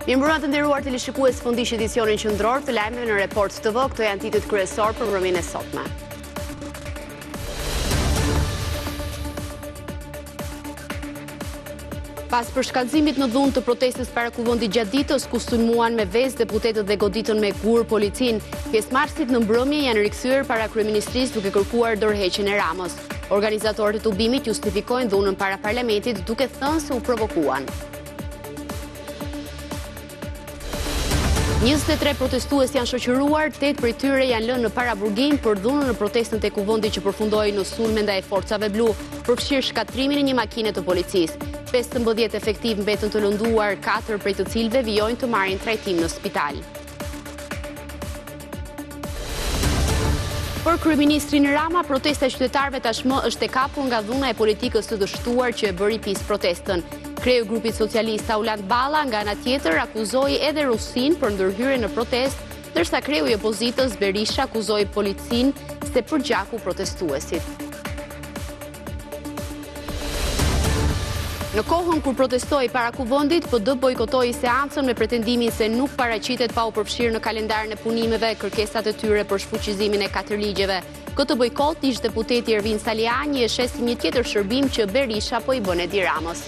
Mirëmbrëma të nderuar teleshikues, fundish edicionin qendror të lajmeve në Report TV. Këto janë titujt kryesor për mbrëmjen e sotme. Pas përshkallëzimit në dhunë të protestës para kuvendit gjatë ditës, ku sulmuan me vezë deputetët dhe goditën me gur policin, pjesëmarrësit në mbrëmje janë rikthyer para kryeministrisë duke kërkuar dorëheqjen e Ramës. Organizatorët e tubimit justifikojnë dhunën para parlamentit duke thënë se u provokuan. 23 protestues janë shoqëruar, 8 prej tyre janë lënë në paraburgim për dhunën në protestën te kuvendi që përfundoi në sulme ndaj forcave blu, përfshirë shkatrimin e një makine të policisë. 15 efektiv mbetën të lënduar, 4 prej të cilëve vijojnë të marrin trajtim në spital. Për kryeministrin Rama, protesta e qytetarëve tashmë është e kapur nga dhuna e politikës së dështuar që e bëri pis protestën. Kreu i grupit socialist Auland Balla nga ana tjetër akuzoi edhe Rusin për ndërhyrje në protestë, ndërsa kreu i opozitës Berisha akuzoi policinë se përgjaku protestuesit. Në kohën kur protestoi para kuvendit, PD bojkotoi seancën me pretendimin se nuk paraqitet pa u përfshirë në kalendarin e punimeve kërkesat e tyre për shfuqizimin e 4 ligjeve. Këtë bojkot ish deputeti Ervin Saliani e sheh si një tjetër shërbim që Berisha po i bën Edi Ramës.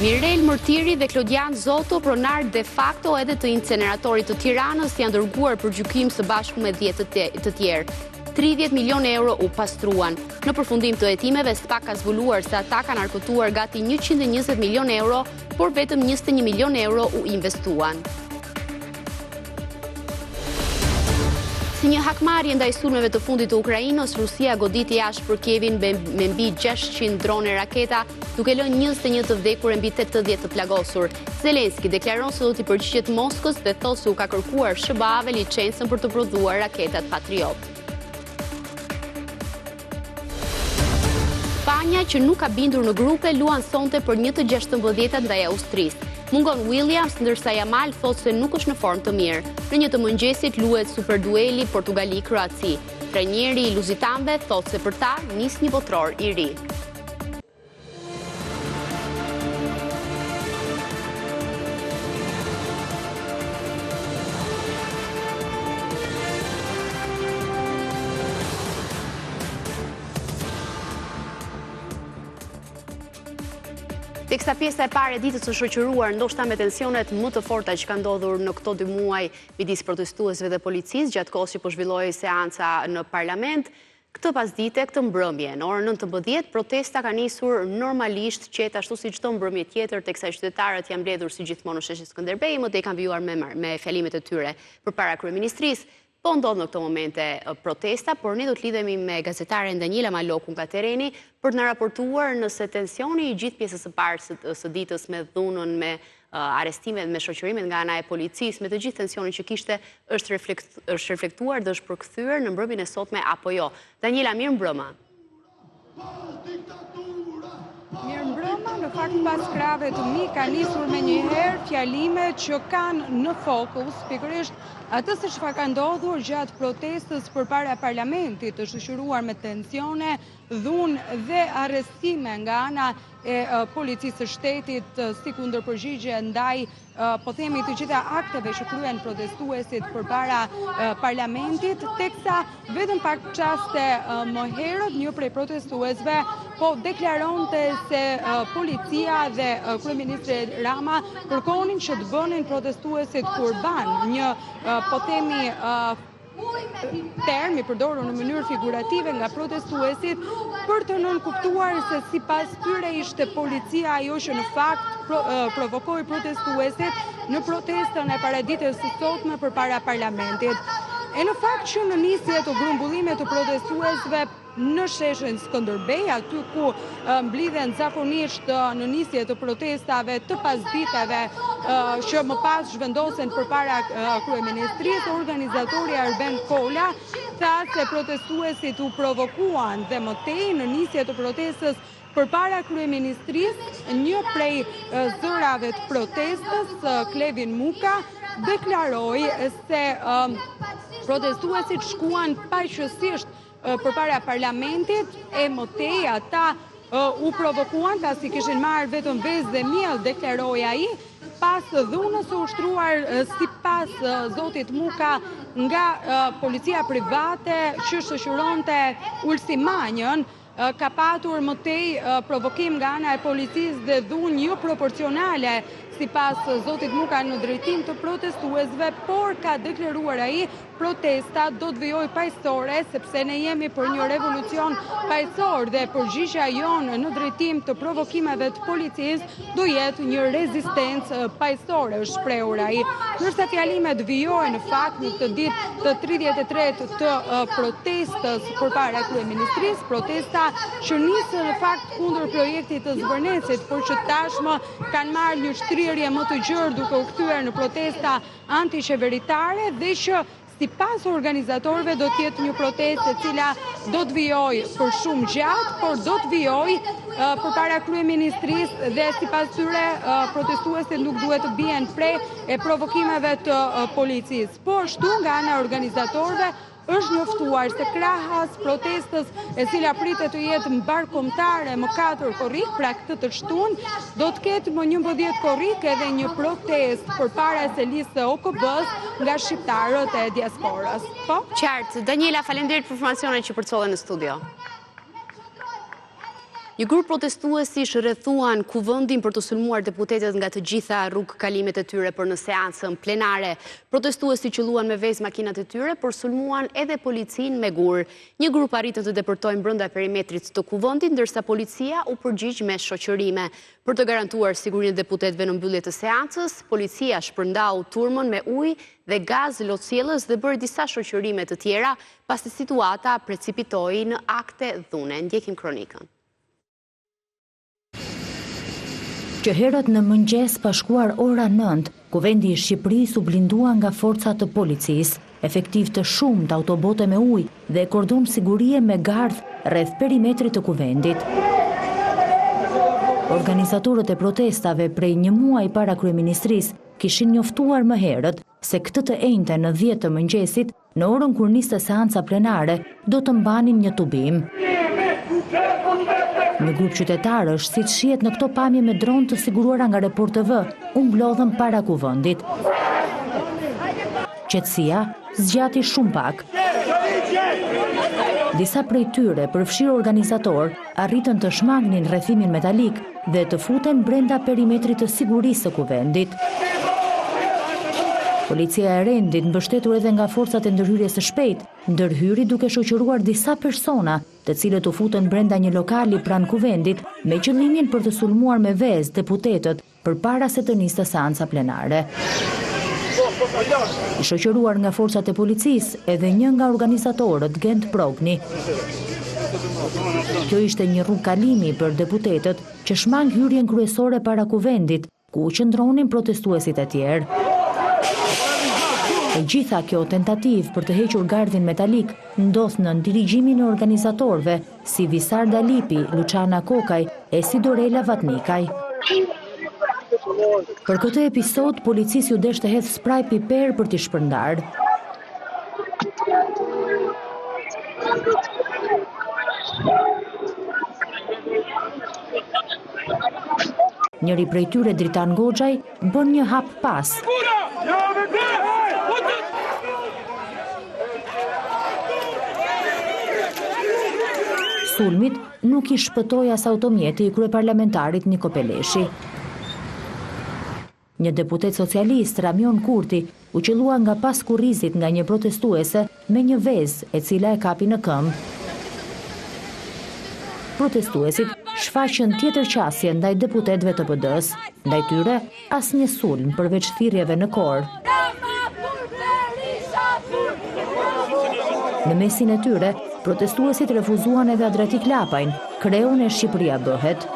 Mirel Mërtiri dhe Klodian Zoto, pronar de facto edhe të inceneratorit të Tiranës, janë dërguar për gjykim së bashku me 10 të tjerë. 30 milion euro u pastruan. Në përfundim të hetimeve, SPAK ka zbuluar se ata kanë argëtuar gati 120 milion euro, por vetëm 21 milion euro u investuan. Si një hakmarrje ndaj sulmeve të fundit të Ukrainës, Rusia goditi jashtë për Kievin me mbi 600 drone raketa, duke lënë 21 të vdekur e mbi 80 të plagosur. Zelenski deklaron se do t'i përgjigjet Moskës dhe thosë se u ka kërkuar SBA-ve licencën për të prodhuar raketat Patriot. Spanja, që nuk ka bindur në grupe, luan sonte për 1-16 ndaj Austrisë. Mungon Williams, ndërsa Yamal thotë se nuk është në formë të mirë. Në një të mëngjesit luhet superdueli Portugali-Kroaci. Trajneri i luzitanëve thotë se për ta nis një botror i ri. Teksa pjesa e parë e ditës së shoqëruar ndoshta me tensionet më të forta që kanë ndodhur në këto 2 muaj midis protestuesve dhe policisë gjatë kohës që po zhvilloi seanca në parlament, këtë pasdite, këtë mbrëmje, në orën 19, protesta ka nisur normalisht qetë ashtu si çdo mbrëmje tjetër, teksa qytetarët janë mbledhur si gjithmonë në sheshin Skënderbej, mëtej kanë vijuar me fjalimet e tyre përpara kryeministrisë. Po ndodh në këto momente protesta, por ne do të lidhemi me gazetaren Daniela Maloku nga tereni për të na raportuar nëse tensioni i gjithë pjesës së parë së ditës me dhunën, me arestimet, me shoqërimet nga ana e policisë, me të gjithë tensionin që kishte, është reflektuar dhe është përkthyer në mbrëmjen e sotme apo jo. Daniela, mirëmbrëma. Mirëmbrëma, në fakt pas krave të mi ka nisur me njëherë fjalime që kanë në fokus pikërisht atë se çfarë ka ndodhur gjatë protestës përpara parlamentit, të shoqëruar me tensione, dhunë dhe arrestime nga ana e policisë së shtetit si kundërpërgjigje ndaj po themi të gjitha akteve që kryen protestuesit përpara parlamentit, teksa vetëm pak çaste më herët një prej protestuesve po deklaronte se policia dhe kryeministri Rama kërkonin që të bënin protestuesit kurban, një po themi term i përdorur në mënyrë figurative nga protestuesit për të nënkuptuar se sipas tyre ishte policia ajo që në fakt provokoi protestuesit në protestën e paraditës së sotme përpara parlamentit. E në fakt që në nisje të grumbullimit të protestuesve në sheshin Skënderbej, aty ku mblidhen zakonisht në nisje të protestave të pasditeve që më pas zhvendosen përpara kryeministrisë, organizatori Arben Kola tha se protestuesit u provokuan dhe mëtej në nisje të protestës përpara kryeministrisë, një prej zërave të protestës, Klevin Muka, deklaroi se protestuesit shkuan paqësisht përpara parlamentit e mëtej ata u provokuan, pasi kishin marrë vetëm vezë dhe miell, deklaroi ai, pas dhunës u ushtruar sipas zotit Muka nga policia private që shoqëronte Ulsimanjën, ka patur më tej provokim nga ana e policisë dhe dhunë jo proporcionale sipas zotit Muka në drejtim të protestuesve, por ka deklaruar ai protesta do të vijojë paqësore, sepse ne jemi për një revolucion paqësor dhe përgjigjja jonë në drejtim të provokimeve të policisë do jetë një rezistencë paqësore, është shprehur ai. Ndërsa fjalimet vijojnë në fakt në këtë ditë të 33 të protestës përpara kryeministrisë, protesta që nisën në fakt kundër projektit të zbërnecit, por që tashmë kanë marrë një shtrirje më të gjerë duke u kthyer në protesta antiqeveritare dhe që sipas organizatorëve do të jetë një protestë e cila do të vijojë për shumë gjatë, por do të vijojë përpara kryeministrisë dhe sipas tyre protestuesit nuk duhet të bien prej e provokimeve të policisë. Po ashtu nga ana e organizatorëve është njoftuar se krahas protestës e cila pritet të jetë mbarkombëtare më 4 korrik, pra këtë të shtunë, do të ketë më 11 korrik edhe një protestë përpara se listë OKB-s nga shqiptarët e diasporës. Po? Qartë, Daniela, faleminderit për informacionet që përcollën në studio. Një grup protestuesi rrethuan kuvendin për të sulmuar deputetët nga të gjitha rrugëkalimet e tyre për në seancën plenare. Protestuesi qelluan me vezë makinat e tyre, por sulmuan edhe policinë me gur. Një grup arritën të deportojnë brenda perimetrit të kuvendit, ndërsa policia u përgjigj me shoqërime. Për të garantuar sigurinë e deputetëve në mbyllje të seancës, policia shpërndau turmën me ujë dhe gaz lotësielës dhe bëri disa shoqërime të tjera, pasi situata precipitoi në akte dhune. Ndjekim kronikën. Që herët në mëngjes pa shkuar ora 9, kuvendi i Shqipërisë u blindua nga forcat të policisë, efektiv të shumtë, autobote me ujë dhe kordon sigurie me gardh rreth perimetrit të kuvendit. Organizatorët e protestave prej një muaj para kryeministrisë kishin njoftuar më herët se këtë të enjte në 10 të mëngjesit, në orën kur niste seanca plenare, do të mbanin një tubim. Një grup qytetarësh, siç shihet në këto pamje me dronë të siguruara nga Report TV, u mblodhën para kuvendit. Qetësia zgjati shumë pak. Disa prej tyre, përfshirë organizator, arritën të shmangnin rrethimin metalik dhe të futen brenda perimetrit të sigurisë së kuvendit. Policia e rendit, mbështetur edhe nga forcat e ndërhyrjes së shpejtë, ndërhyri duke shoqëruar disa persona, të cilët u futën brenda një lokali pranë kuvendit, me qëllimin për të sulmuar me vezë deputetët përpara se të nisë seanca plenare. I shoqëruar nga forcat e policisë, edhe një nga organizatorët, Gent Progni. Kjo ishte një rrugëkalimi për deputetët që shmang hyrjen kryesore para kuvendit, ku qëndronin protestuesit e tjerë. E gjitha kjo tentativ për të hequr gardhin metalik ndodh në dirigjimin e organizatorëve si Visar Dalipi, Luciana Kokaj e Sidorela Vatnikaj. Për këtë episod, policisë u desh të hedhë spraj piper për t'i shpërndarë. Njëri prej tyre, Dritan Goxhaj, bën një hap pas. Sulmit nuk i shpëtoi as automjeti i kryeparlamentarit Niko Peleshi. Një deputet socialist, Ramion Kurti, u qellua nga pas kurrizit nga një protestuese me një vezë e cila e kapi në këmbë. Protestuesit shfaqën tjetër qasje ndaj deputetëve të PD-s, ndaj tyre asnjë sulm përveç thirrjeve në kor. Në mesin e tyre, protestuesit refuzuan edhe Adrati Klapajn, kreun e Shqipëria bëhet.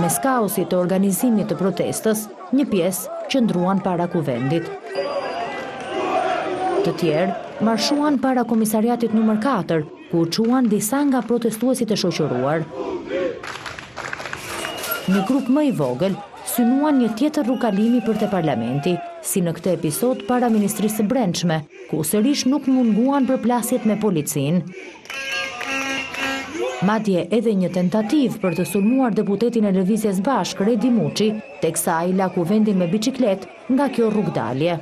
Mes kaosit të organizimit të protestës, një pjesë qëndruan para kuvendit. Të tjerë marshuan para komisariatit numër 4, ku quan disa nga protestuesit e shoqëruar. Një grup më i vogël synuan një tjetër rrugëkalimi për te parlamenti, si në këtë episod para Ministrisë së Brendshme, ku sërish nuk munguan përplasjet me policinë. Madje edhe një tentativ për të sulmuar deputetin e Lëvizjes Bashk, Redi Muçi, teksa ai la kuvendin me biçiklet nga kjo rrugdalje.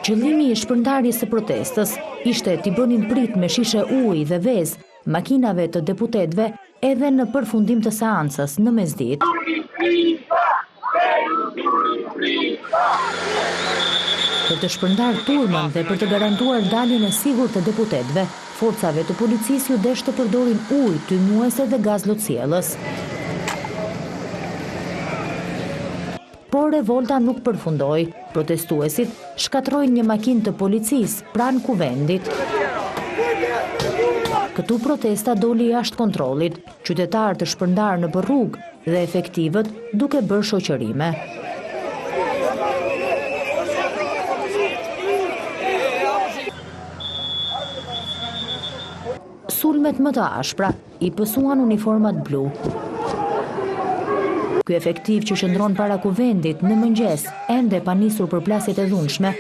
Qëllimi i shpërndarjes së protestës ishte t'i bënin prit me shishe ujë dhe vezë makinave të deputetëve edhe në përfundim të seancës në mesditë. Për të shpërndar turmën dhe për të garantuar daljen e sigurt të deputetëve, forcave të policisë ju desh të përdorin ujë, tymuese dhe gaz lotësielës. Por revolta nuk përfundoi. Protestuesit shkatrojnë një makinë të policisë pranë kuvendit. Këtu protesta doli jashtë kontrollit, qytetarë të shpërndarë në rrugë dhe efektivët duke bërë shoqërime. Sulmet më të ashpra i pësuan uniformat blu. Ky efektiv që qëndron para kuvendit në mëngjes, ende pa nisur për plasjet e dhunshme,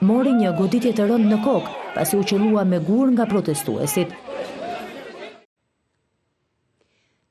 mori një goditje të rëndë në kokë, pasi u qellua me gur nga protestuesit.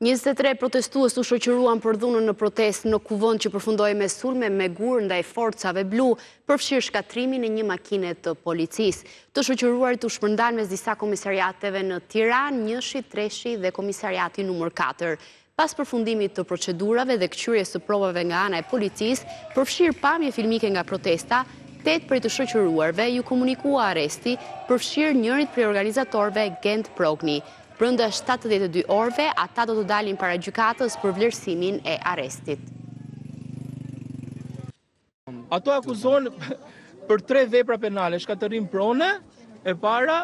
23 protestues u shoqëruan për dhunën në protestë në kuvend që përfundoi me sulme me gur ndaj forcave blu, përfshirë shkatrimin e një makine të policisë. Të shoqëruarit u shpërndan mes disa komisariateve në Tiranë, Njëshi, Treshi dhe komisariati numër 4. Pas përfundimit të procedurave dhe kqyrjes së provave nga ana e policisë, përfshirë pamje filmike nga protesta, 8 prej të shoqëruarve ju komunikua arresti, përfshirë njërit prej organizatorëve Gent Progni. Brenda 72 orëve, ata do të dalin para gjykatës për vlerësimin e arrestit. Ato akuzohen për 3 vepra penale, shkatërim prone, e para,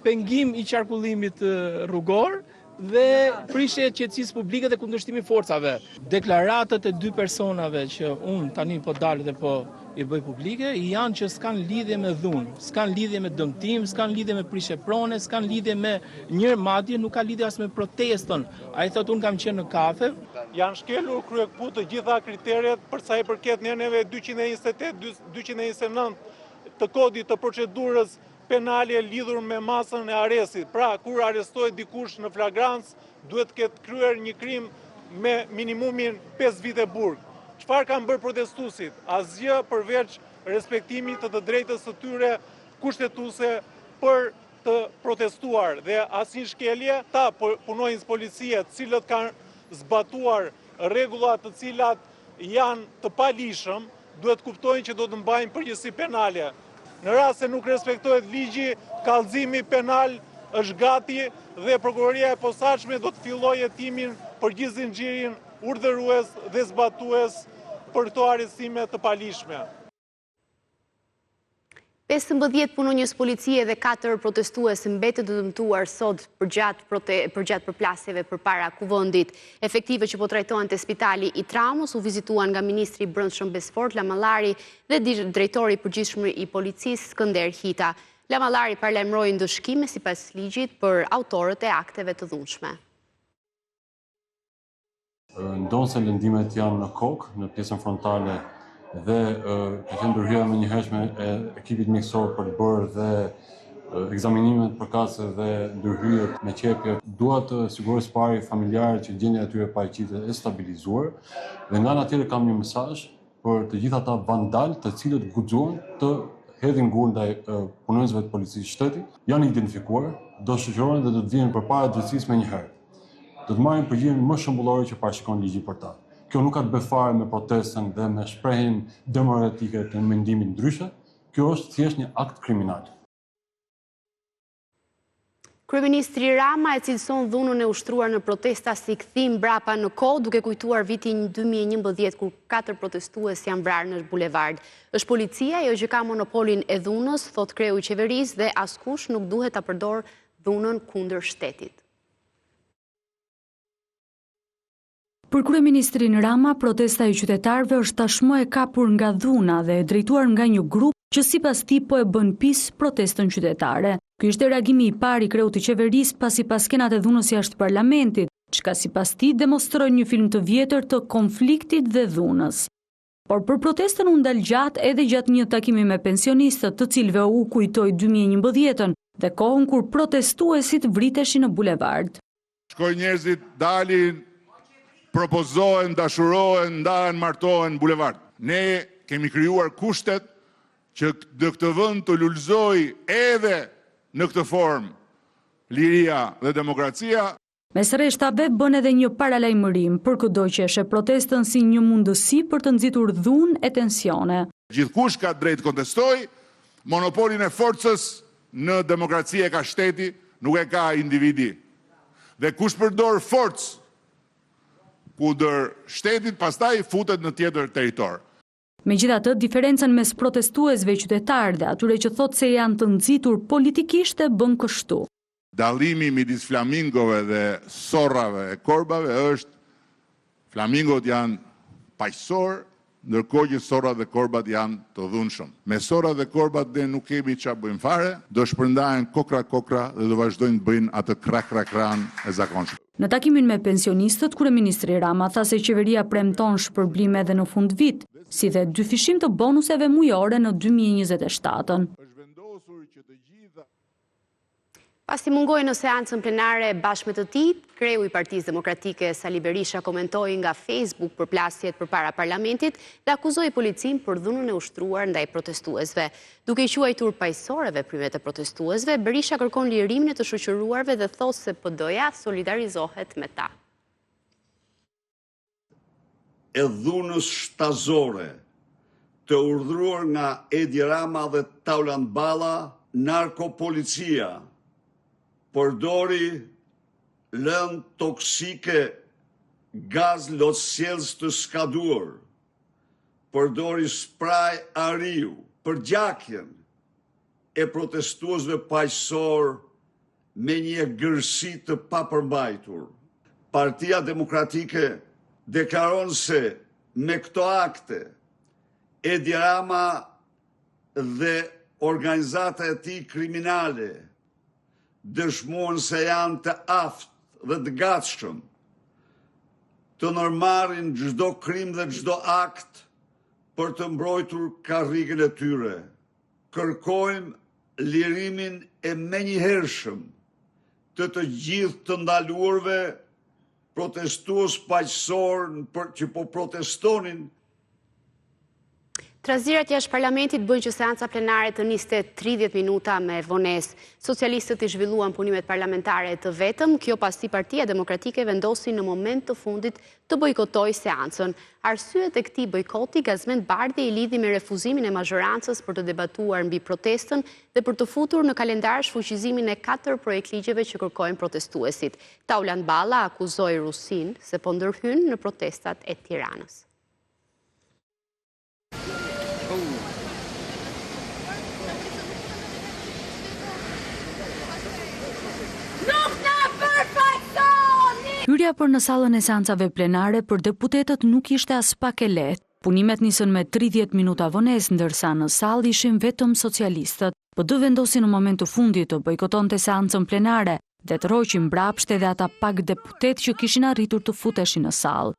pengim i qarkullimit rrugor dhe prishje e qetësisë publike dhe kundërshtimi forcave. Deklaratët e 2 personave që unë tani po dalë dhe po i bëj publike, janë që s'kan lidhje me dhunë, s'kan lidhje me dëmtim, s'kan lidhje me prishje prone, s'kan lidhje me një madje, nuk ka lidhje as me protestën. Ai thotë unë kam qenë në kafe. Janë shkelur kryekput të gjitha kriteret për sa i përket neve 228-229 të kodit të procedurës penale lidhur me masën e arrestit. Pra, kur arrestohet dikush në flagrancë, duhet të ketë kryer një krim me minimumin 5 vite burg. Çfarë kanë bërë protestuesit? Asgjë përveç respektimit të drejtës së tyre kushtetuese për të protestuar dhe asnjë shkelje. Ta punojnës policie, të cilët kanë zbatuar rregulla të cilat janë të palishëm, duhet kuptojnë që do të mbajnë përgjegjësi penale. Në rast se nuk respektohet ligji, kallëzimi penal është gati dhe prokuroria e posaçme do të fillojë hetimin për gjithë zinxhirin urdhërues dhe zbatues për këto arrestime të palishme. 15 punonjës policie dhe 4 protestues mbetën të dëmtuar sot përgjatë përplasjeve përpara kuvendit. Efektive që po trajtohen te spitali i traumës u vizituan nga ministri i Brendshëm Besfort Lamallari dhe drejtori i përgjithshëm i policisë Skënder Hita. Lamallari paralajmëroi ndëshkime sipas ligjit për autorët e akteve të dhunshme. Ndonse lëndimet janë në kokë, në pjesën frontale dhe ka qenë ndërhyrja më njëhershme e ekipit mjekësor për të bërë dhe ekzaminimet përkatëse dhe ndërhyrjet me qepje, dua të siguroj së pari familjarët që gjendja e tyre paraqitet e stabilizuar dhe nga ana tjetër kam një mesazh për të gjithë ata vandal të cilët guxuan të hedhin gur ndaj punonjësve të policisë shtetit, janë identifikuar, do shoqërohen dhe do të vinë përpara drejtësisë më njëherë. Do të marrin përgjigjen më shëmbullore që parashikon ligji për ta. Kjo nuk ka të bëjë fare me protestën dhe me shprehjen demokratike të mendimit ndryshe. Kjo është thjesht një akt kriminal. Kryeministri Rama e cilëson dhunën e ushtruar në protesta si kthim mbrapa në kohë, duke kujtuar vitin 2011 kur 4 protestues janë vrarë në bulevard. Është policia ajo që ka monopolin e dhunës, thot kreu i qeverisë, dhe askush nuk duhet ta përdorë dhunën kundër shtetit. Për kryeministrin Rama, protesta e qytetarëve është tashmë e kapur nga dhuna dhe e drejtuar nga një grup që sipas tij po e bën pis protestën qytetare. Ky ishte reagimi i parë i kreut të qeverisë pasi pas skenat e dhunës jashtë parlamentit, çka sipas tij demonstron një film të vjetër të konfliktit dhe dhunës. Por për protestën u ndal gjatë edhe gjatë një takimi me pensionistët, të cilëve u kujtoi 2011-ën, dhe kohën kur protestuesit vriteshin në bulevard. Shkoj njerëzit, dalin, propozohen, dashurohen, ndahen, martohen në bulevard. Ne kemi krijuar kushtet që në këtë vend të lulëzoj edhe në këtë formë liria dhe demokracia. Mesreshtabe bën edhe një paralajmërim për kudo që e protestën si një mundësi për të nxitur dhunë e tensione. Gjithkush ka drejt kontestoj, monopolin e forcës në demokraci e ka shteti, nuk e ka individi. Dhe kush përdor forcë kundër shtetit, pastaj futet në tjetër territor. Megjithatë, diferencën mes protestuesve qytetarë dhe atyre që thotë se janë të nxitur politikisht e bën kështu. Dallimi midis flamingove dhe sorrave e korbave është flamingot janë paqësor, ndërkohë që sorrat dhe korbat janë të dhunshëm. Me sorrat dhe korbat ne nuk kemi çfarë bëjmë fare, do shpërndahen kokra dhe do vazhdojnë të bëjnë atë krakran e zakonshëm. Në takimin me pensionistët, kryeministri Rama tha se qeveria premton shpërblime edhe në fund vit, si dhe 2 fishim të bonuseve mujore në 2027. Pasi mungoi në seancën plenare bashkë me të tij, kreu i Partisë Demokratike Sali Berisha komentoi nga Facebook përplasjet përpara parlamentit dhe akuzoi policin për dhunën e ushtruar ndaj protestuesve. Duke i quajtur paqësore veprimet e protestuesve, Berisha kërkon lirimin e të shoqëruarve dhe thos se PD-ja solidarizohet me ta. E dhunës shtazore të urdhëruar nga Edi Rama dhe Tauland Balla, narkopolicia përdori lëndë toksike, gaz lotësjelës të skaduar, përdori spraj ariu, përgjakjen e protestuesve paqësor me një gërsi të papërmbajtur. Partia Demokratike deklaron se me këto akte Edi Rama dhe organizata e tij kriminale dëshmuan se janë të aftë dhe të gatshëm të nërmarin çdo krim dhe çdo akt për të mbrojtur karrikën e tyre. Kërkojmë lirimin e menjëhershëm të gjithë të ndaluarve protestues paqësor që po protestonin. Trazirat jashtë parlamentit bëjnë që seanca plenare të niste 30 minuta me vonesë. Socialistët i zhvilluan punimet parlamentare të vetëm, kjo pasi Partia Demokratike vendosi në moment të fundit të bojkotoj seancën. Arsyet e këtij bojkoti Gazmend Bardhi i lidhi me refuzimin e mazhorancës për të debatuar mbi protestën dhe për të futur në kalendar shfuqizimin e 4 projekt ligjeve që kërkojnë protestuesit. Tauland Balla akuzoi Rusin se po ndërhyn në protestat e Tiranës. Hyrja për në sallën e seancave plenare për deputetët nuk ishte as pak e lehtë. Punimet nisën me 30 minuta vonesë, ndërsa në sallë ishin vetëm socialistët. PD vendosi në moment të fundit të bojkotonte seancën plenare dhe të rroqin mbrapsht edhe ata pak deputet që kishin arritur të futeshin në sallë.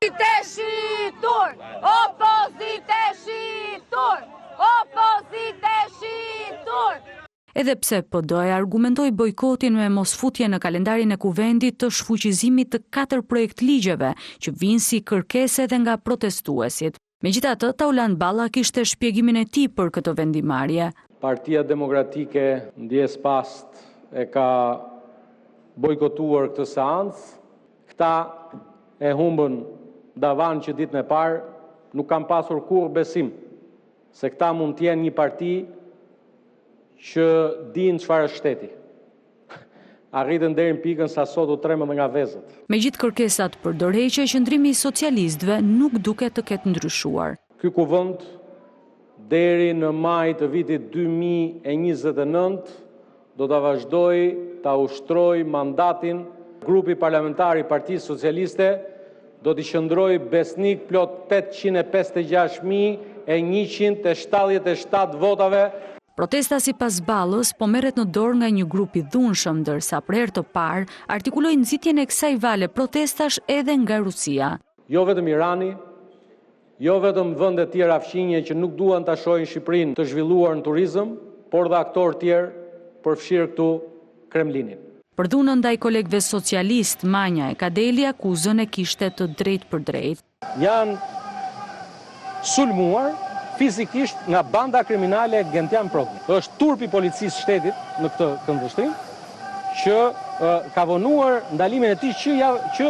Edhe pse PD-ja argumentoi bojkotin me mosfutje në kalendarin e kuvendit të shfuqizimit të 4 projekt ligjeve që vinë si kërkesë edhe nga protestuesit. Megjithatë, Tauland Balla kishte shpjegimin e tij për këtë vendimarrje. Partia Demokratike ndjes past e ka bojkotuar këtë seancë. Këta e humbën davan që ditën e parë nuk kanë pasur kurrë besim se këta mund të jenë një parti që dinë çfarë është shteti. Arritën deri në pikën sa sot u tremën nga vezët. Megjithë kërkesat për dorëheqje, qëndrimi i socialistëve nuk duket të ketë ndryshuar. Ky kuvend deri në maj të vitit 2029 do ta vazhdoj ta ushtroj mandatin. Grupi parlamentar i Partisë Socialiste do t'i qëndroj besnik plot 856.177 votave. Protesta sipas Ballës po merret në dorë nga një grup i dhunshëm, ndërsa për herë të parë artikuloi nxitjen e kësaj vale protestash edhe nga Rusia. Jo vetëm Irani, jo vetëm vende të tjera fqinje që nuk duan ta shohin Shqipërinë të zhvilluar në turizëm, por dhe aktorë tjerë përfshirë këtu Kremlinin. Për dhunën ndaj kolegëve socialist, Manja e Kadeli akuzën e kishte të drejt për drejt. Janë sulmuar fizikisht nga banda kriminale Gentian Progni. Është turpi policisë shtetit në këtë këndvështrim që ka vonuar ndalimin e tij që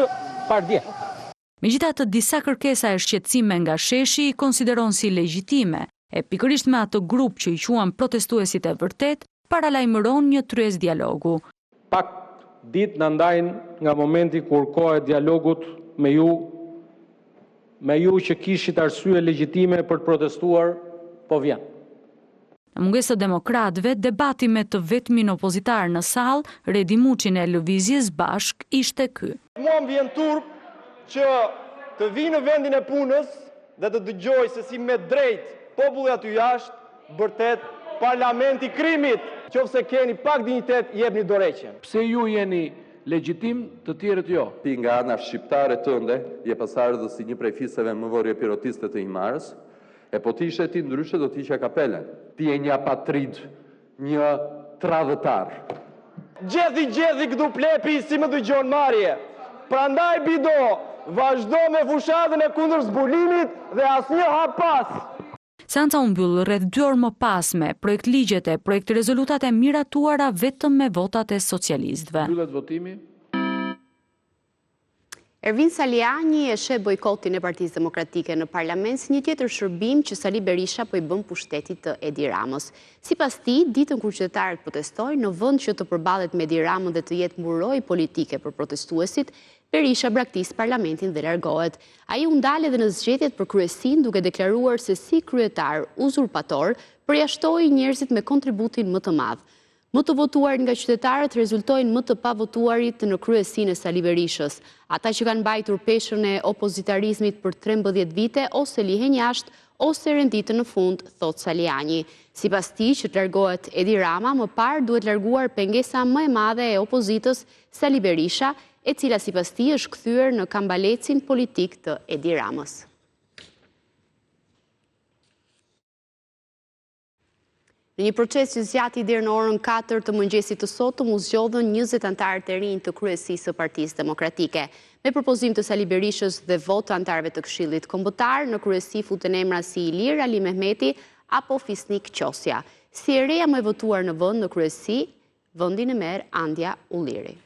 pardje. Megjithatë, disa kërkesa e shqetësime nga sheshi i konsideron si legjitime, e pikërisht me atë grup që i quan protestuesit e vërtet, paralajmëron një tryez dialogu. Pak ditë na ndajnë nga momenti kur koha e dialogut me ju që kishit arsye legjitime për të protestuar, po vjen. Në mungesë të demokratëve, debati me të vetmin opozitar në sallë, Redi Muçin e Lëvizjes Bashk, ishte ky. Mua më vjen turp që të vi në vendin e punës dhe të dëgjoj se si me drejt populli aty jashtë bërtet parlamenti krimit, qofse keni pak dinjitet, jepni dorëheqjen. Pse ju jeni legjitim, të tjerët jo? Ti nga ana shqiptare tënde, je pasardhë dhe si një prej fisëve më vorje pirotiste të Himarës, e po ti ishe ti ndryshe do ti ishe kapelen. Ti e një apatrid, një tradhëtar. Gjedhi këtu plepi si më dëgjon marje. Prandaj bido, vazhdo me fushatën e kundër zbulimit dhe asnjë hap pas. Seanca u mbyll rreth 2 orë më pas me projekt ligjet e projekt rezolutate miratuara vetëm me votat e socialistëve. Mbyllet votimi. Ervin Saliani e sheh bojkotin e Partisë Demokratike në parlament si një tjetër shërbim që Sali Berisha po i bën pushtetit të Edi Ramës. Sipas tij, ditën kur qytetarët protestojnë, në vend që të përballet me Edi Ramën dhe të jetë mburojë politike për protestuesit, Berisha braktis parlamentin dhe largohet. Ai u ndal edhe në zgjedhjet për kryesin duke deklaruar se si kryetar uzurpator përjashtoi njerëzit me kontributin më të madh. Më të votuar nga qytetarët rezultojnë më të pavotuarit në kryesinë e Sali Berishës. Ata që kanë mbajtur peshën e opozitarizmit për 13 vite ose lihen jashtë ose renditën në fund, thot Saliani. Sipas tij, që të largohet Edi Rama, më parë duhet larguar pengesa më e madhe e opozitës, Sali Berisha, e cila sipas tij është kthyer në kambalecin politik të Edi Ramës. Në një proces që zgjati deri në orën 4 të mëngjesit të sotëm, u zgjodhën 20 anëtarë të rinj të kryesisë së Partisë Demokratike. Me propozim të Sali Berishës dhe votë të anëtarëve të Këshillit Kombëtar, në kryesi futen emra si Ilir Ali Mehmeti apo Fisnik Qosja. Si e reja më e votuar në vend në kryesi, vendin e merr Andja Ulliri.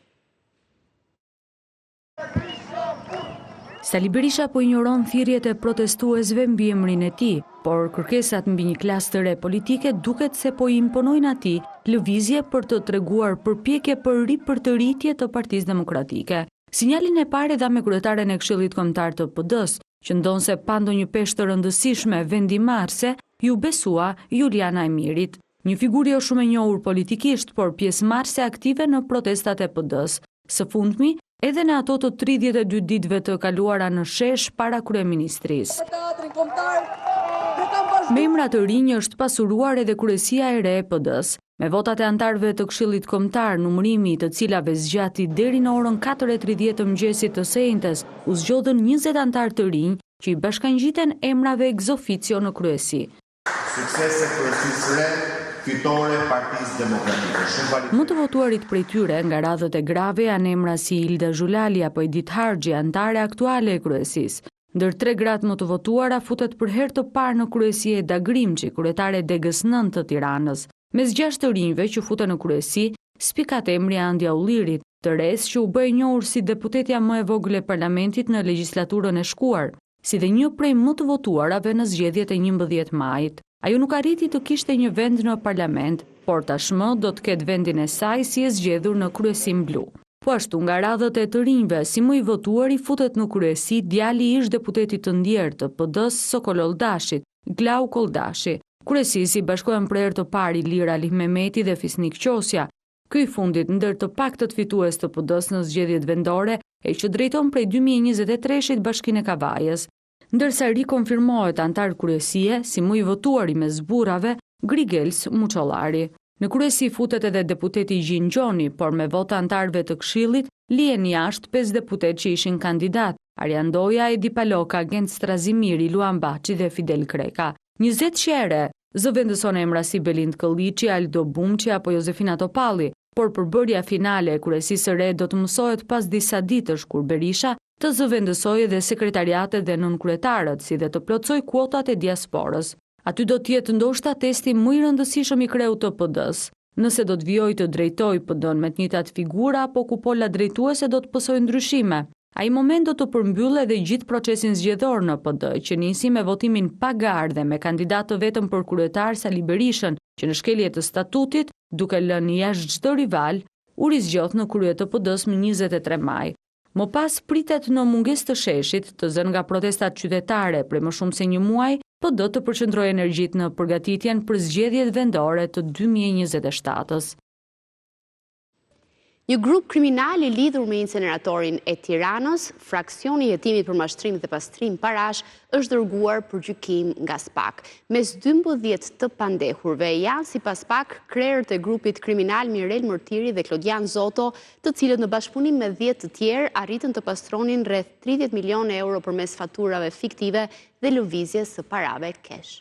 Sali Berisha po injoron thirrjet e protestuesve mbi emrin e tij, por kërkesat mbi një klasë të re politike duket se po i imponojnë atij lëvizje për të treguar përpjekje për ripërtëritje të Partisë Demokratike. Sinjalin e parë dha me kryetaren e Këshillit Kombëtar të PD-s, që ndonse pa ndonjë peshë të rëndësishme vendimarrëse, ju besua Juliana Emirit, një figurë jo shumë e njohur politikisht, por pjesëmarrëse aktive në protestat e PD-s. Së fundmi, edhe në ato të 32 ditëve të kaluara në shesh para kryeministrisë. Me emra të rinj është pasuruar edhe kryesia e re e PD-s. Me votat e anëtarëve të Këshillit Kombëtar, numërimi i të cilave zgjati deri në orën 4:30 të mëngjesit të sejntes, u zgjodhën 20 anëtarë të rinj që i bashkangjiten emrave ex officio në kryesi. Suksese kryesisë re, fitore Partisë Demokratike. Më të votuarit prej tyre nga radhët e grave janë emra si Ilda Zhulali apo Edith Harxhi, anëtare aktuale e kryesisë. Ndër 3 gratë më të votuara futet për herë të parë në kryesi Eda Grimçi, kryetare e Degës 9 të Tiranës. Mes 6 të rinjve që futen në kryesi, spikat emri Andja Ullirit, të res që u bë e njohur si deputetja më e vogël e parlamentit në legjislaturën e shkuar, si dhe një prej më të votuarave në zgjedhjet e 11 majit. Ajo nuk arriti të kishte një vend në parlament, por tashmë do të ketë vendin e saj si e zgjedhur në kryesin blu. Po ashtu nga radhët e të rinjve, si më i votuari futet në kryesi djali i ish deputetit të ndjerë të PD-s Sokolol Dashit, Glau Koldashi. Kryesisi bashkohen për herë të parë Ilir Ali Mehmeti dhe Fisnik Qosja. Ky i fundit ndër të paktët fitues të PD-s në zgjedhjet vendore e që drejton prej 2023-shit Bashkinë e Kavajës. Ndërsa rikonfirmohet antar kryesie, si më i votuari me zburrave, Grigels Muçollari. Në kryesi futet edhe deputeti Gjin Gjoni, por me vota antarëve të Këshillit, lihen jashtë 5 deputet që ishin kandidat, Arjan Doja, Edi Paloka, Gent Strazimiri, Luan Baçi dhe Fidel Kreka. 20 qere zëvendëson emra si Belind Këlliçi, Aldo Bumçi apo Josefina Topalli, por përbërja finale e kryesisë së re do të mësohet pas disa ditësh kur Berisha të zëvendësojë dhe sekretariatet dhe nënkretarët, si dhe të plotësoj kuotat e diasporës. Aty do të jetë ndoshta testi më i rëndësishëm i kreut të PD-s. Nëse do të vijojë të drejtojë PD-n me të njëjtat figura apo kupola drejtuese do të pësojë ndryshime. Ai moment do të përmbyllë edhe gjithë procesin zgjedhor në PD, që nisi me votimin pa gardhe me kandidat të vetëm për kryetar Sali Berishën, që në shkelje të statutit, duke lënë jashtë çdo rival, u rizgjodh në krye të PD-s më 23 maj. Më pas pritet në mungesë të sheshit, të zënë nga protestat qytetare prej më shumë se një muaj, PD të përqendrojë energjitë në përgatitjen për zgjedhjet vendore të 2027-s. Një grup kriminal i lidhur me inceneratorin e Tiranës, fraksioni i hetimit për mashtrim dhe pastrim parash, është dërguar për gjykim nga SPAK. Mes 12 të pandehurve janë sipas SPAK krerët e grupit kriminal Mirel Mërtiri dhe Klodian Zoto, të cilët në bashkëpunim me 10 të tjerë arritën të pastronin rreth 30 milion euro përmes faturave fiktive dhe lëvizjes së parave kesh.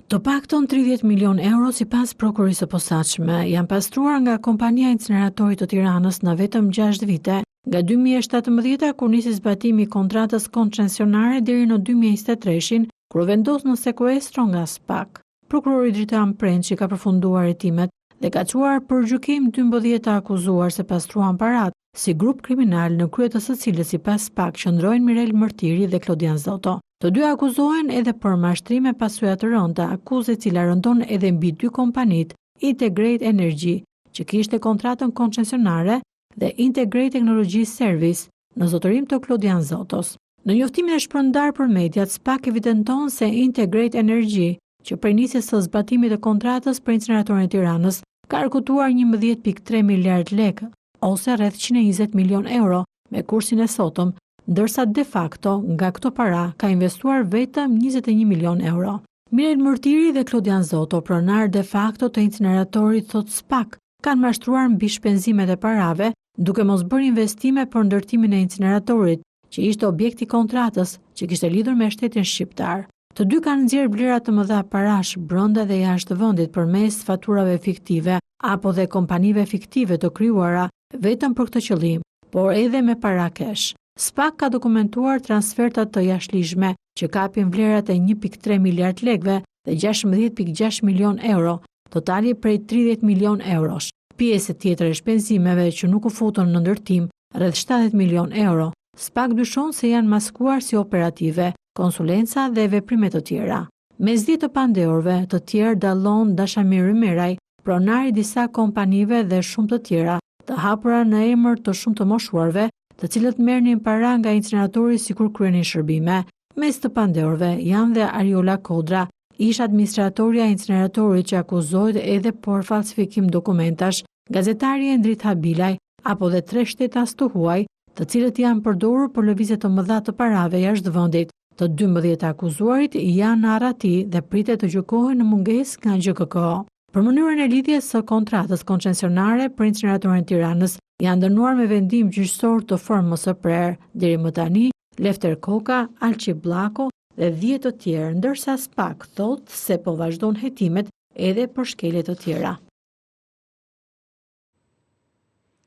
Të pakton 30 milion euro sipas prokurisë së posaçme janë pastruar nga kompania inceneratorit të Tiranës në vetëm 6 vite, nga 2017 kur nisi zbatimi i kontratës koncesionare deri në 2023, kur vendos në sekuestro nga SPAK. Prokurori Dritan Prençi ka përfunduar hetimet dhe ka çuar për gjykim 12 të akuzuar se pastruan parat si grup kriminal në krye të së cilës sipas SPAK qëndrojnë Mirel Mërtiri dhe Klodian Zoto. Të dy akuzohen edhe për mashtrime pasuja të rënda, akuzë e cila rëndon edhe mbi 2 kompanit, Integrate Energy, që kishte kontratën koncesionare, dhe Integrate Technology Service, në zotërim të Klodian Zotos. Në njoftimin e shpërndar për mediat, SPAK evidenton se Integrate Energy, që prej nisjes së zbatimit të kontratës për inceneratorin e Tiranës, ka arkutuar 11.3 miliard lekë, ose rreth 120 milion euro, me kursin e sotëm, ndërsa de facto nga këto para ka investuar vetëm 21 milion euro. Mirel Mërtiri dhe Klodian Zoto, pronar de facto të inceneratorit thot SPAK, kanë mashtruar mbi shpenzimet e parave, duke mos bërë investime për ndërtimin e inceneratorit, që ishte objekti kontratës që kishte lidhur me shtetin shqiptar. Të dy kanë nxjerrë vlera të mëdha parash brenda dhe jashtë vendit përmes faturave fiktive apo dhe kompanive fiktive të krijuara vetëm për këtë qëllim, por edhe me para kesh. SPAK ka dokumentuar transfertat të jashtëligjshme që kapin vlerat e 1.3 miliard lekëve dhe 16.6 milion euro, totali prej 30 milion eurosh. Pjesë tjetër e shpenzimeve që nuk u futën në ndërtim, rreth 70 milion euro. SPAK dyshon se janë maskuar si operative, konsulenca dhe veprime të tjera. Mes 10 të pandehurve, të tjerë dallon Dashamir Rymeraj, pronari disa kompanive dhe shumë të tjera, të hapura në emër të shumë të moshuarve, të cilët merrnin para nga inceneratori sikur kryenin shërbime. Mes të pandehurve janë dhe Ariola Kodra, ish administratorja e inceneratorit që akuzohet edhe për falsifikim dokumentash, gazetari Endrit Habilaj, apo dhe 3 shtetas të huaj, të cilët janë përdorur për lëvizje të mëdha të parave jashtë vendit. Të 12 akuzuarit janë në arati dhe pritet të gjykohen në mungesë nga GKK. Për mënyrën e lidhjes së kontratës koncesionare për inceneratorin Tiranës janë dënuar me vendim gjyqësor të formës së prerë deri më tani Lefter Koka, Alçi Bllako dhe 10 të tjerë, ndërsa SPAK thotë se po vazhdon hetimet edhe për shkelje të tjera.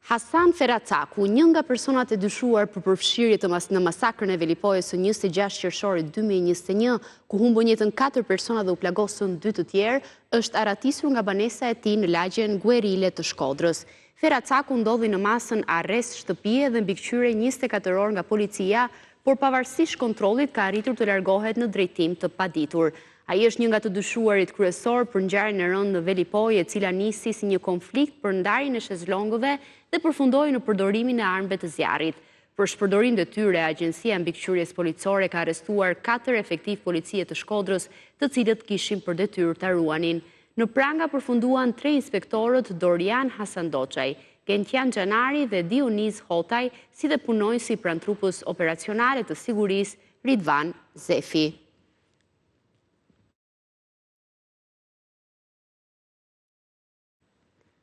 Hasan Feracaku, një nga personat e dyshuar për përfshirje në masakrën e Velipojës së 26 qershorit 2021, ku humbën jetën 4 persona dhe u plagosën 2 të tjerë, është aratisur nga banesa e tij në lagjen Guerile të Shkodrës. Feracaku ndodhi në masën arrest shtëpie dhe mbikëqyrje 24 orë nga policia, por pavarësisht kontrollit ka arritur të largohet në drejtim të paditur. Ai është një nga të dyshuarit kryesor për ngjarjen e rëndë në Velipoj, e cila nisi si një konflikt për ndarjen e shezlongëve dhe përfundoi në përdorimin e armëve të zjarrit. Për shpërdorim detyre, Agjencia e Mbikëqyrjes Policore ka arrestuar 4 efektiv policie të Shkodrës, të cilët kishin për detyrë ta ruanin. Në pranga përfunduan 3 inspektorët Dorian Hasandoçaj, Gentian Xhanari dhe Dioniz Hotaj, si dhe punonjësi pranë trupës operacionale të sigurisë Ridvan Zefi.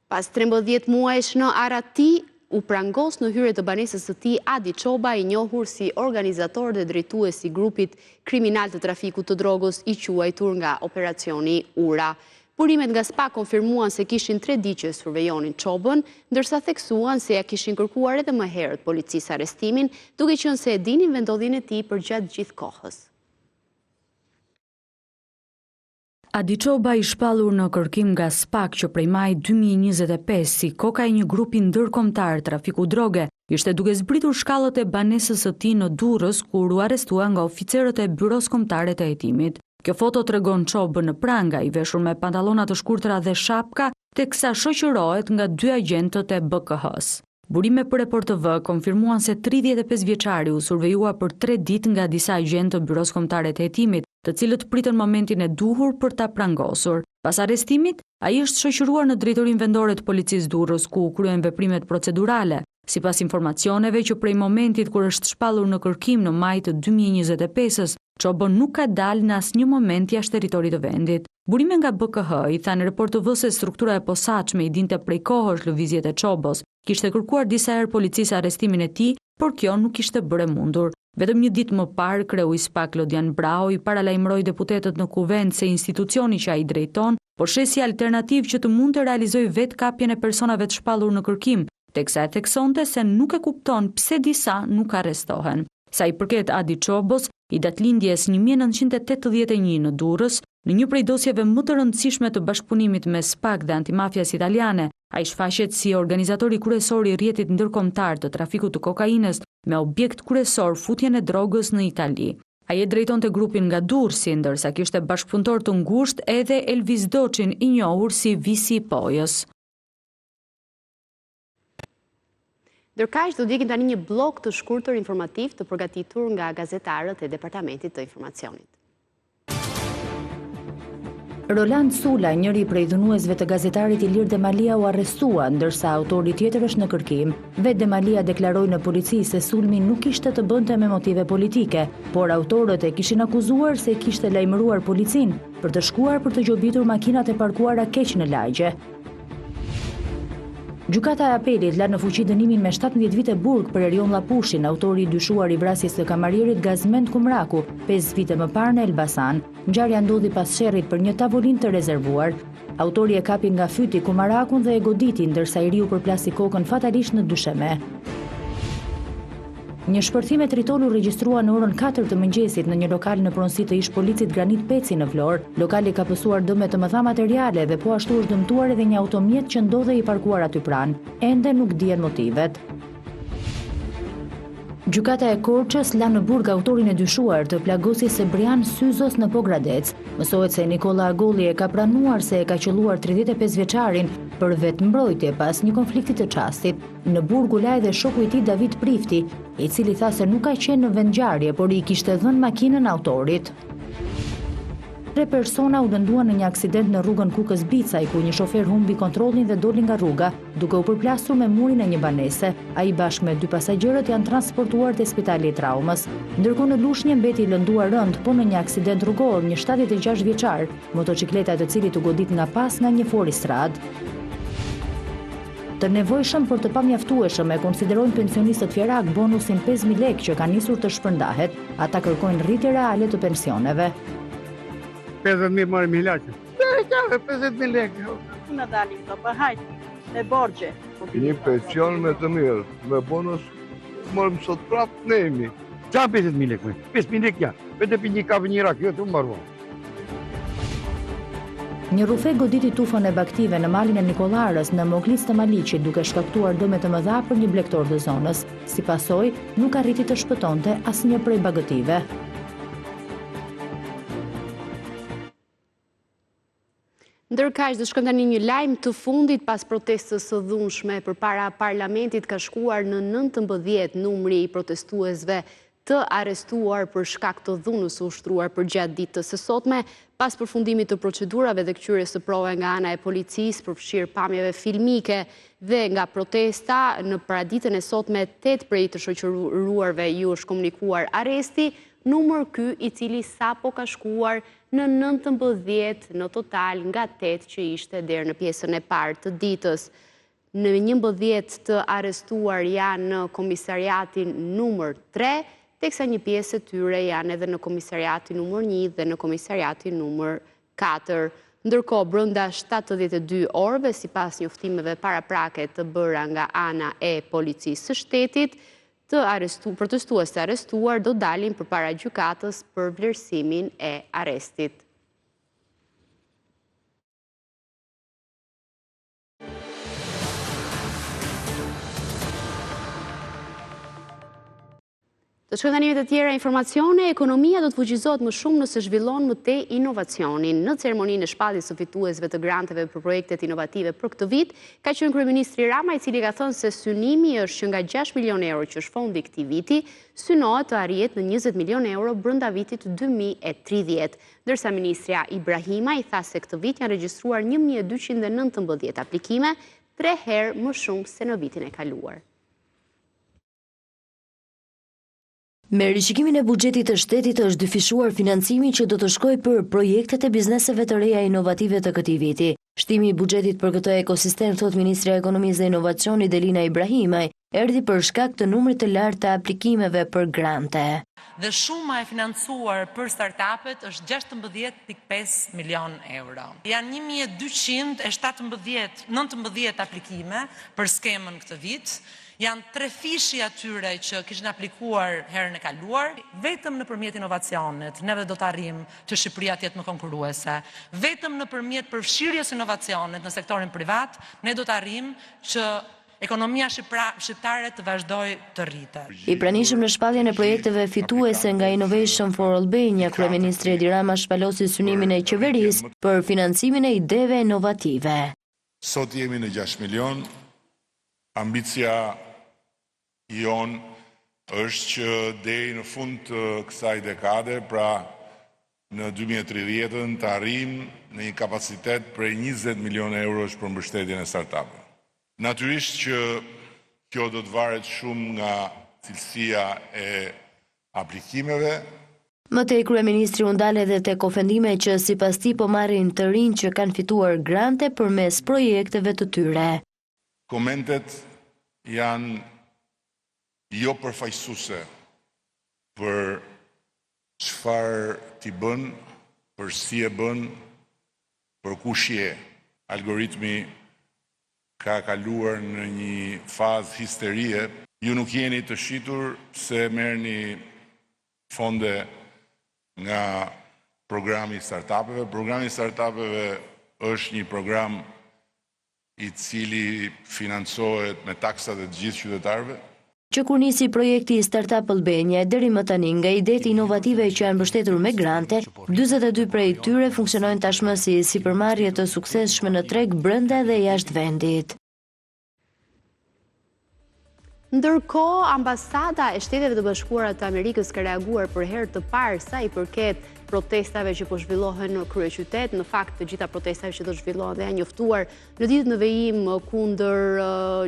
Pas 13 muajsh në Arati, u prangos në hyrje të banesës së tij Adi Çoba, i njohur si organizator dhe drejtues i grupit kriminal të trafikut të drogës i quajtur nga operacioni Ura. Burimet nga SPA konfirmuan se kishin 3 ditë që survejonin Çobën, ndërsa theksuan se ja kishin kërkuar edhe më herët policisë arrestimin, duke qenë se e dinin vendodhjen e tij përgjatë gjithë kohës. Adi Çoba i shpallur në kërkim nga SPAK që prej maj 2025 si koka e një grupi ndërkombëtar trafiku droge, ishte duke zbritur shkallët e banesës së tij në Durrës kur u arrestua nga oficerët e Byros Kombëtare të Hetimit. Kjo foto tregon Çobën në pranga, i veshur me pantallona të shkurtra dhe shapka, teksa shoqërohet nga 2 agjentët e BKH-s. Burime për Report TV konfirmuan se 35 vjeçari u survejua për 3 ditë nga disa agjentë të Byros Kombëtare të Hetimit, të cilët pritën momentin e duhur për ta prangosur. Pas arrestimit, ai është shoqëruar në drejtorinë vendore të policisë Durrës, ku kryen veprimet procedurale. Sipas informacioneve që prej momentit kur është shpallur në kërkim në maj të 2025-s, Çobën nuk ka dalë në asnjë moment jashtë territorit të vendit. Burime nga BKH i thanë Report TV se struktura e posaçme i dinte prej kohësh lëvizjet e Çobës. Kishte kërkuar disa herë policisë arrestimin e tij, por kjo nuk ishte bërë mundur. Vetëm një ditë më parë, kreu i SPAK Lodian Brau i paralajmëroi deputetët në kuvent se institucioni që ai drejton po sheh si alternativë që të mund të realizojë vetë kapjen e personave të shpallur në kërkim, teksa e theksonte se nuk e kupton pse disa nuk arrestohen. Sa i përket Adi Çobës, i datëlindjes 1981 në Durrës, në një prej dosjeve më të rëndësishme të bashkëpunimit me SPAK dhe antimafias italiane, ai shfaqet si organizatori kryesor i rrjetit ndërkombëtar të trafikut të kokainës, me objekt kryesor futjen e drogës në Itali. Ai e drejtonte grupin nga Durrësi, ndërsa kishte bashkëpunëtor të ngushtë edhe Elvis Doçin, i njohur si Visi i Pojës. Ndërkaq do djegim tani një blok të shkurtër informativ të përgatitur nga gazetarët e Departamentit të Informacionit. Roland Sula, njëri prej dhunuesve të gazetarit Ilir Demalia, u arrestua, ndërsa autori tjetër është në kërkim. Vetë Demalia deklaroi në polici se sulmi nuk kishte të bënte me motive politike, por autorët e kishin akuzuar se kishte lajmëruar policin për të shkuar për të gjobitur makinat e parkuara keq në lagje. Gjykata e Apelit la në fuqi dënimin me 17 vite burg për Erion Llapushin, autori i dyshuar i vrasjes së kamarierit Gazmend Kumraku, 5 vite më parë në Elbasan. Ngjarja ndodhi pas sherrit për një tavolinë të rezervuar. Autori e kapi nga fyti Kumrakun dhe e goditi, ndërsa i riu përplasi kokën fatalisht në dysheme. Një shpërthim e tritolu regjistrua në orën 4 të mëngjesit në një lokal në pronësi të ish policit Granit Peci në Vlorë. Lokali ka pësuar dëme të mëdha materiale dhe po ashtu është dëmtuar edhe një automjet që ndodhe i parkuar aty pranë. Ende nuk dihen motivet. Gjykata e Korçës la në burg autorin e dyshuar të plagosjes së Brian Syzos në Pogradec. Mësohet se Nikola Agolli e ka pranuar se e ka qelluar 35 vjeçarin për vetmbrojtje pas një konflikti të çastit. Në burg u la edhe shoku i tij David Prifti, i cili tha se nuk ka qenë në vendngjarje, por i kishte dhënë makinën autorit. 3 persona u dënduan në një aksident në rrugën Kukës Bicaj, ku një shofer humbi kontrollin dhe doli nga rruga, duke u përplasur me murin e një banese. Ai bashkë me 2 pasagerët janë transportuar te Spitali i Traumës. Ndërkohë në Lushnjë mbeti i lënduar rënd, po në një aksident rrugor një 76 vjeçar, motocikleta e të cilit u godit nga pas nga një foristradë. Të nevojshëm për të pamjaftueshëm e konsiderojnë pensionistët fjerak bonusin 5.000 lekë që ka nisur të shpërndahet. Ata kërkojnë rritje reale të pensioneve. 50.000 marrim ilaqe. 50.000 lekë. Ku në dalim të përhajt, me borgje. Një pension me të mirë, me bonus, marrim sot prapë, ne jemi. Qa 50.000 lekë? 5.000 lekë ja, vete për një kafë një rak, jo të mbarvo. Një rufe goditi tufën e baktive në malin e Nikolarës në Moglis të Maliqit, duke shkaktuar dëme të mëdha për një blektor të zonës. Si pasojë, nuk arriti të shpëtonte asnjë prej bagëtive. Ndërkaq do shkojmë tani një lajm të fundit. Pas protestës së dhunshme përpara parlamentit ka shkuar në 19 numri i protestuesve të arrestuar për shkak të dhunës u ushtruar përgjatë ditës së sotme. Pas përfundimit të procedurave dhe kthyrjes së prove nga ana e policisë përfshirë pamjeve filmike dhe nga protesta, në paraditën e sotme 8 prej të shoqëruarve ju është komunikuar arresti, numër ky i cili sapo ka shkuar në 19 në total nga 8 që ishte deri në pjesën e parë të ditës. Në 11 të arrestuar janë në komisariatin numër 3, teksa një pjesë e tyre janë edhe në komisariatin numër 1 dhe në komisariatin numër 4. Ndërkohë, brenda 72 orëve, sipas njoftimeve paraprake të bëra nga ana e policisë së shtetit, protestues të arrestuar do dalin përpara gjykatës për vlerësimin e arrestit. Të shkëndanimet e tjera informacione, ekonomia do të fuqizohet më shumë nëse zhvillon më tej inovacionin. Në ceremoninë e shpalljes së fituesve të granteve për projektet inovative për këtë vit, ka qenë kryeministri Rama, i cili ka thënë se synimi është që nga 6 milion euro që është fondi këtij viti, synohet të arrihet në 20 milion euro brenda vitit 2030. Ndërsa ministrja Ibrahima i tha se këtë vit janë regjistruar 1219 aplikime, 3 herë më shumë se në vitin e kaluar. Me rishikimin e buxhetit të shtetit është dyfishuar financimi që do të shkojë për projektet e bizneseve të reja inovative të këtij viti. Shtimi i buxhetit për këtë ekosistem, thot Ministrja e Ekonomisë dhe Inovacionit Delina Ibrahimaj, erdhi për shkak të numrit të lartë të aplikimeve për grante. Dhe shuma e financuar për startupet është 16.5 milion euro. Janë 1219 aplikime për skemën këtë vit. Janë 3 fishi atyre që kishin aplikuar herën e kaluar. Vetëm nëpërmjet inovacionit, neve do të arrijmë që Shqipëria të jetë më konkurruese. Vetëm nëpërmjet përfshirjes inovacionit në sektorin privat, ne do të arrijmë që ekonomia shqiptare të vazhdoj të rritet. I pranishëm në shpalljen e projekteve fituese nga Innovation for Albania, kryeministri Edi Rama shpalosi synimin e qeverisë për financimin e ideve inovative. Sot jemi në 6 milion, ambicia jon është që deri në fund të kësaj dekade, pra në 2030 të arrijmë në një kapacitet prej 20 milion eurosh për mbështetjen e startupeve. Natyrisht që kjo do të varet shumë nga cilësia e aplikimeve. Më tej kryeministri u ndal edhe tek ofendime që sipas tij po marrin të rinj që kanë fituar grante përmes projekteve të tyre. Komentet janë jo përfaqësuese për çfarë ti bën, për si e bën, për kush je. Algoritmi ka kaluar në një fazë histerie. Ju nuk jeni të shitur se merrni fonde nga programi i startupeve. Programi i startupeve është një program i cili financohet me taksat e të gjithë qytetarëve. Që kur nisi projekti i Startup Albania, deri më tani nga idetë inovative që janë mbështetur me grante, 42 prej tyre funksionojnë tashmë si sipërmarrje të suksesshme në treg brenda dhe jashtë vendit. Ndërkohë, ambasada e Shteteve të Bashkuara të Amerikës ka reaguar për herë të parë sa i përket protestave që po zhvillohen në kryeqytet. Në fakt, të gjitha protestave që do zhvillohen dhe janë njoftuar në ditët në vijim kundër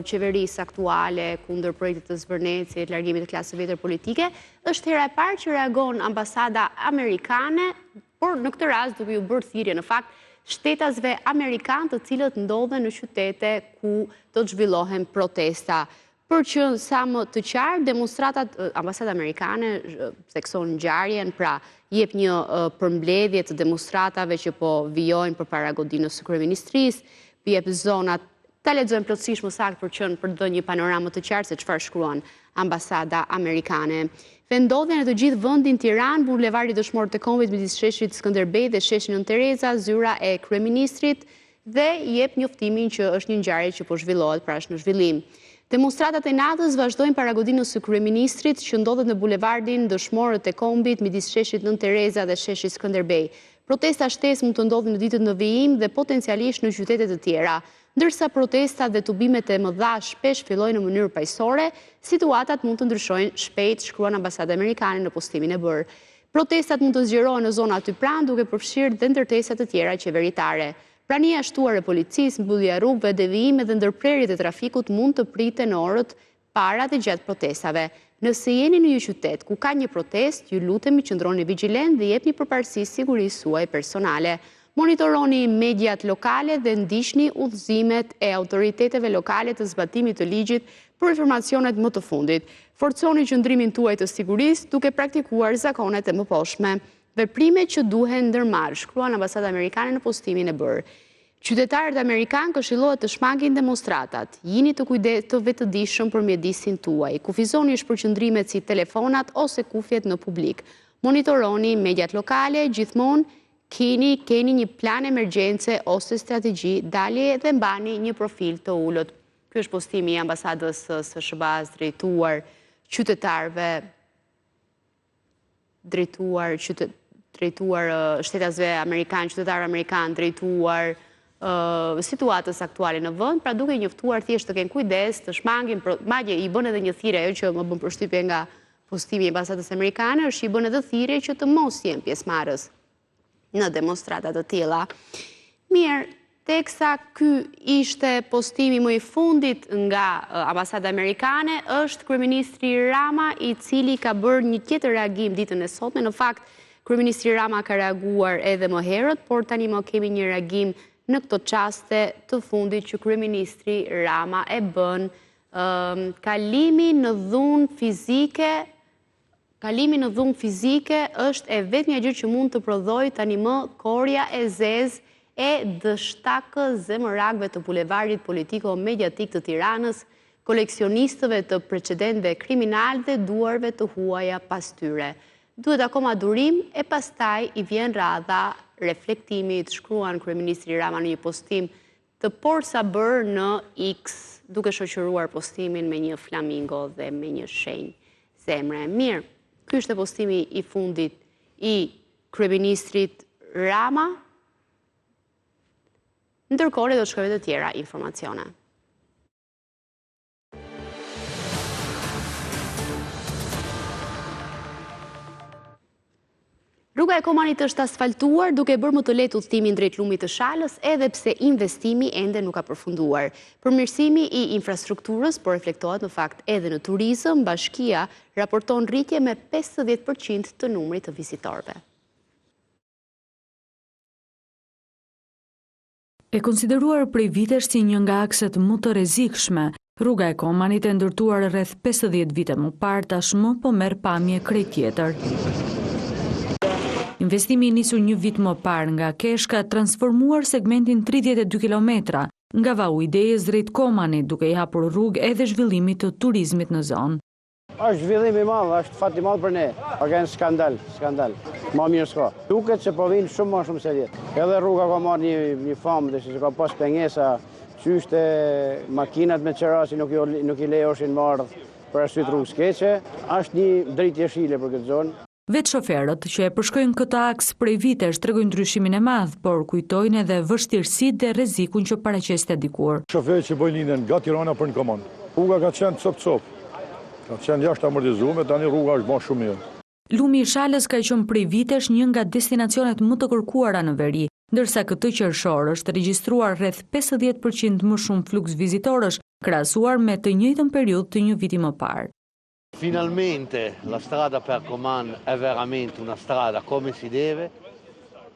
qeverisë aktuale, kundër projektit të zbërnecit, largimit të klasës vjetër politike, është hera e parë që reagon ambasada amerikane, por në këtë rast duke ju bërë thirrje në fakt shtetasve amerikanë të cilët ndodhen në qytete ku do të zhvillohen protesta. Për që sa më të qartë, demonstratat, ambasada amerikane thekson ngjarjen, pra jep një përmbledhje të demonstratave që po vijojnë përpara godinës së kryeministrisë, jep zonat, ta lexojmë plotësisht më saktë për që për të dhënë një panoramë të qartë se çfarë shkruan ambasada amerikane. Vendodhen në të gjithë vendin Tiranë, bulevardi Dëshmorët e Kombit midis sheshit Skënderbej dhe sheshit Nën Tereza, zyra e kryeministrit dhe jep njoftimin që është një ngjarje që po zhvillohet, pra është në zhvillim. Demonstratat e natës vazhdojnë para godinës së kryeministrit që ndodhet në bulevardin Dëshmorët e Kombit midis sheshit Nën Tereza dhe sheshit Skënderbej. Protesta shtesë mund të ndodhin në ditët në vijim dhe potencialisht në qytete të tjera. Ndërsa protestat dhe tubimet e mëdha shpesh fillojnë në mënyrë paqësore, situatat mund të ndryshojnë shpejt, shkruan ambasada amerikane në postimin e bërë. Protestat mund të zgjerohen në zona aty pranë duke përfshirë dhe ndërtesa të tjera qeveritare. Prania e shtuar e policisë, mbyllja e rrugëve, devijime dhe ndërprerjet e trafikut mund të priten në orët para dhe gjatë protestave. Nëse jeni në një qytet ku ka një protest, ju lutemi qëndroni vigjilent dhe jepni përparësi sigurisë suaj personale. Monitoroni mediat lokale dhe ndiqni udhëzimet e autoriteteve lokale të zbatimit të ligjit për informacionet më të fundit. Forconi qëndrimin tuaj të sigurisë duke praktikuar zakonet e mëposhme. veprime që duhen ndërmarrë, shkruan Ambasada Amerikane në postimin e bërë. Qytetarët Amerikanë këshillohet të shmangin demonstratat, jini të vetëdijshëm për mjedisin tuaj, kufizoni shpërqendrimet si telefonat ose kufjet në publik, monitoroni mediat lokale, gjithmonë keni një plan emergjence ose strategji, dalje dhe mbani një profil të ullët. Ky është postimi i ambasadës së SBA-s drejtuar qytetarëve, drejtuar shtetasve amerikanë, qytetarë amerikanë, drejtuar situatës aktuale në vend, pra duke njoftuar thjesht të kenë kujdes, të shmangin, madje i bën edhe një thirrje, ajo që më bën përshtypje nga postimi i ambasadës amerikane, është i bën edhe thirrje që të mos jenë pjesëmarrës në demonstratat të tilla. Mirë, teksa ky ishte postimi më i fundit nga ambasada amerikane, është kryeministri Rama, i cili ka bërë një tjetër reagim ditën e sotme. Në fakt, kryeministri Rama ka reaguar edhe më herët, por tani më kemi një reagim në këto qaste të fundit që kryeministri Rama e bën kalimi në dhunë fizike është e vetmja gjë që mund të prodhoj tani më korja e zezë e dështakë zemërakëve të bulevardit politiko-mediatik të Tiranës, koleksionistëve të precedentëve kriminal dhe duarve të huaja pas tyre. Duhet akoma durim e pastaj i vjen radha reflektimit, shkruan kryeministri Rama në një postim të porsa bërë në X, duke shoqëruar postimin me një flamingo dhe me një shenjë zemre. Mirë, ky është postimi i fundit i kryeministrit Rama. Ndërkohë do të shkojmë të tjera informacione. Rruga e Komanit është asfaltuar duke bërë më të lehtë udhëtimin drejt lumit të Shalës, edhe pse investimi ende nuk ka përfunduar. Përmirësimi i infrastrukturës po reflektohet në fakt edhe në turizëm, bashkia raporton rritje me 50% të numrit të vizitorëve. E konsideruar prej vitesh si një nga akset më të rrezikshme, rruga e Komanit e ndërtuar rreth 50 vite më parë tashmë po merr pamje krejt tjetër. Investimi i nisur një vit më parë nga Kesh ka transformuar segmentin 32 kilometra nga Vau Idejës drejt Komanit, duke i hapur rrugë edhe zhvillimit të turizmit në zonë. Është zhvillim i madh, është fat i madh për ne. Është skandal. Ma mirë s'ka. Duket se po vinë shumë se vjet. Edhe rruga ka marrë një famë, dhe se ka pas pengesa, qyshte makinat me qerasi nuk i lejoshin marrë për arsye rrugës keqe. Është një drejtë jeshile për këtë zonë. Vetë shoferët që e përshkojnë këtë aks prej vitesh tregojnë ndryshimin e madh, por kujtojnë edhe vështirësitë dhe rrezikun që paraqeste dikur. Shoferët që bojnë linjen nga Tirana për në Koman. Rruga ka qenë cop. Ka qenë jashtë amortizuar, tani rruga është bërë shumë mirë. Lumi i Shalës ka qenë prej vitesh një nga destinacionet më të kërkuara në veri, ndërsa këtë qershor është regjistruar rreth 50% më shumë fluks vizitorësh, krahasuar me të njëjtën periudhë të një viti më parë. Finalmente la strada per Coman è veramente una strada come si deve.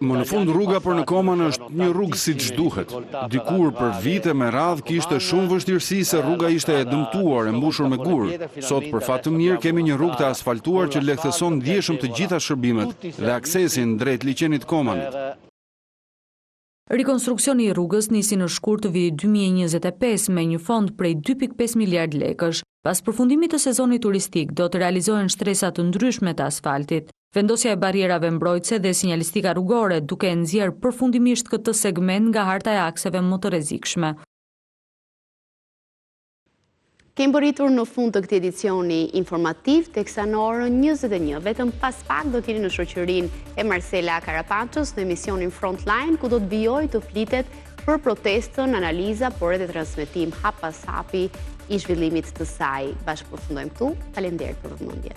Më në fund rruga për në Koman është një rrugë siç duhet. Dikur për vite me radhë kishte shumë vështirësi se rruga ishte e dëmtuar, e mbushur me gur. Sot për fat të mirë kemi një rrugë të asfaltuar që lehtëson ndjeshëm të gjitha shërbimet dhe aksesin drejt liçenit Komanit. Rikonstruksioni i rrugës nisi në shkurt të vitit 2025 me një fond prej 2.5 miliard lekësh. Pas përfundimit të sezonit turistik, do të realizohen shtresa të ndryshme të asfaltit. Vendosja e barierave mbrojtëse dhe sinjalistika rrugore duke nxjerrë përfundimisht këtë segment nga harta e akseve më të rrezikshme. Kemi bërritur në fund të këtij edicioni informativ, teksa në orën 21, vetëm pas pak do t'jeni në shoqërinë e Marcela Karapanços në emisionin Frontline, ku do të vijojë të flitet për protestën, analiza, por edhe transmetim hap pas hapi i zhvillimit të saj. Bashkë përfundojmë këtu. Faleminderit për vëmendje.